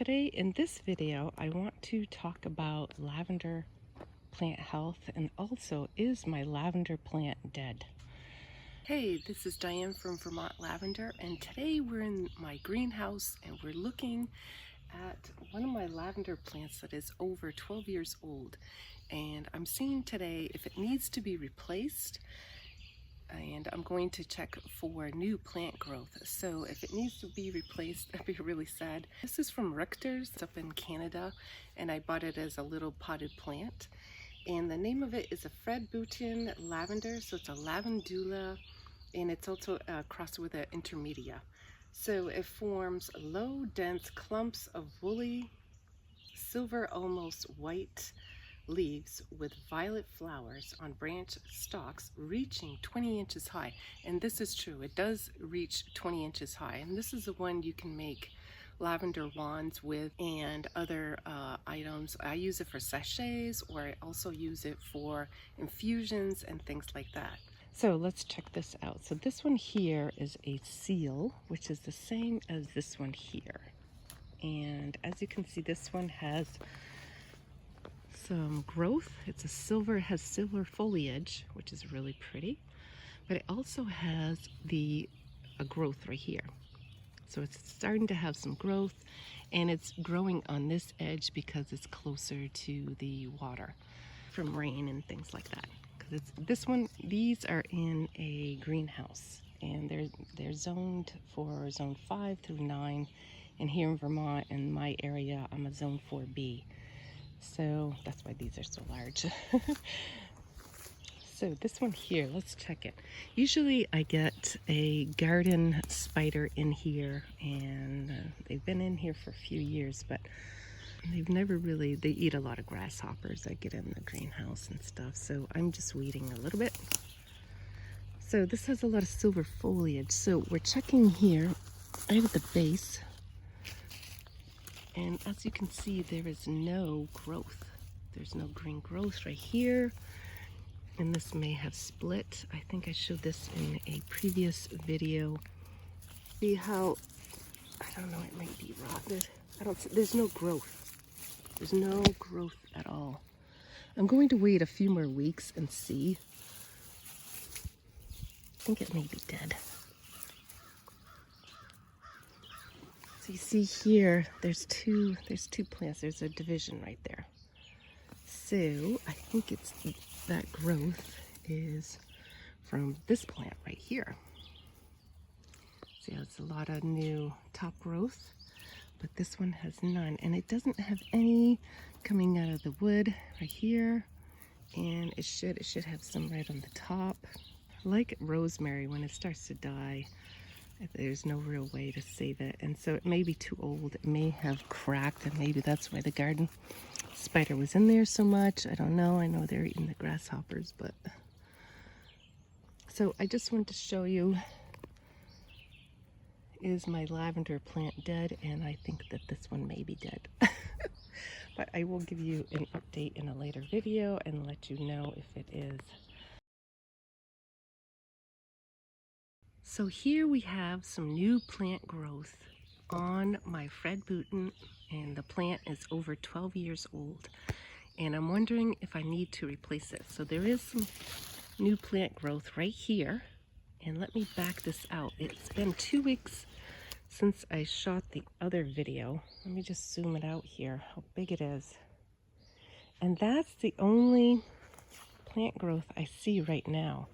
Today in this video I want to talk about lavender plant health and also, is my lavender plant dead? Hey, this is Diane from Vermont Lavender, and today we're in my greenhouse and we're looking at one of my lavender plants that is over 12 years old, and I'm seeing today if it needs to be replaced, and I'm going to check for new plant growth. So if it needs to be replaced, that'd be really sad. This is from Richter's, it's up in Canada, and I bought it as a little potted plant. And the name of it is a Boutin lavender, so it's a lavandula, and it's also crossed with an intermedia. So it forms low, dense clumps of woolly, silver, almost white leaves with violet flowers on branch stalks reaching 20 inches high. And this is true, it does reach 20 inches high. And this is the one you can make lavender wands with and other items. I use it for sachets, or I also use it for infusions and things like that. So let's check this out. So this one here is a seal, which is the same as this one here. And as you can see, this one has some growth. It's a silver, it has silver foliage, which is really pretty, but it also has a growth right here. So it's starting to have some growth, and it's growing on this edge because it's closer to the water from rain and things like that. Because this one, these are in a greenhouse, and they're zoned for zone 5 through 9, and here in Vermont, in my area, I'm a zone 4B. So that's why these are so large. So this one here, let's check it. Usually I get a garden spider in here, and they've been in here for a few years, but they've never really, they eat a lot of grasshoppers that get in the greenhouse and stuff. So I'm just weeding a little bit. So this has a lot of silver foliage. So we're checking here right at the base. And as you can see, there is no growth. There's no green growth right here. And this may have split. I think I showed this in a previous video. See how, I don't know, it might be rotted. There's no growth. There's no growth at all. I'm going to wait a few more weeks and see. I think it may be dead. So you see here, there's two plants. There's a division right there. So I think it's that growth is from this plant right here. See how it's a lot of new top growth, but this one has none, and it doesn't have any coming out of the wood right here, and it should have some right on the top. Like rosemary, when it starts to die, there's no real way to save it, and so it may be too old. It may have cracked, and maybe that's why the garden spider was in there so much. I don't know. I know they're eating the grasshoppers, but so I just wanted to show you, is my lavender plant dead? And I think that this one may be dead. But I will give you an update in a later video and let you know if it is. So here we have some new plant growth on my Boutin, and the plant is over 12 years old. And I'm wondering if I need to replace it. So there is some new plant growth right here. And let me back this out. It's been 2 weeks since I shot the other video. Let me just zoom it out here, how big it is. And that's the only plant growth I see right now.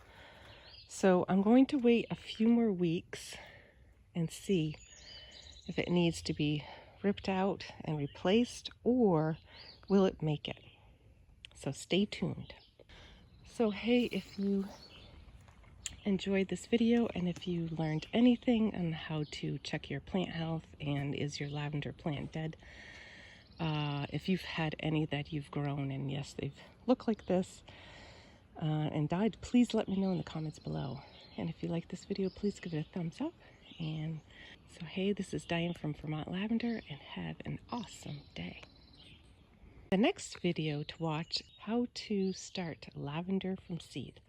So I'm going to wait a few more weeks and see if it needs to be ripped out and replaced, or will it make it? So stay tuned. So hey, if you enjoyed this video and if you learned anything on how to check your plant health and is your lavender plant dead, if you've had any that you've grown and yes, they've looked like this and died, please let me know in the comments below. And if you like this video, please give it a thumbs up. And so hey, this is Diane from Vermont Lavender, and have an awesome day. The next video to watch, how to start lavender from seed.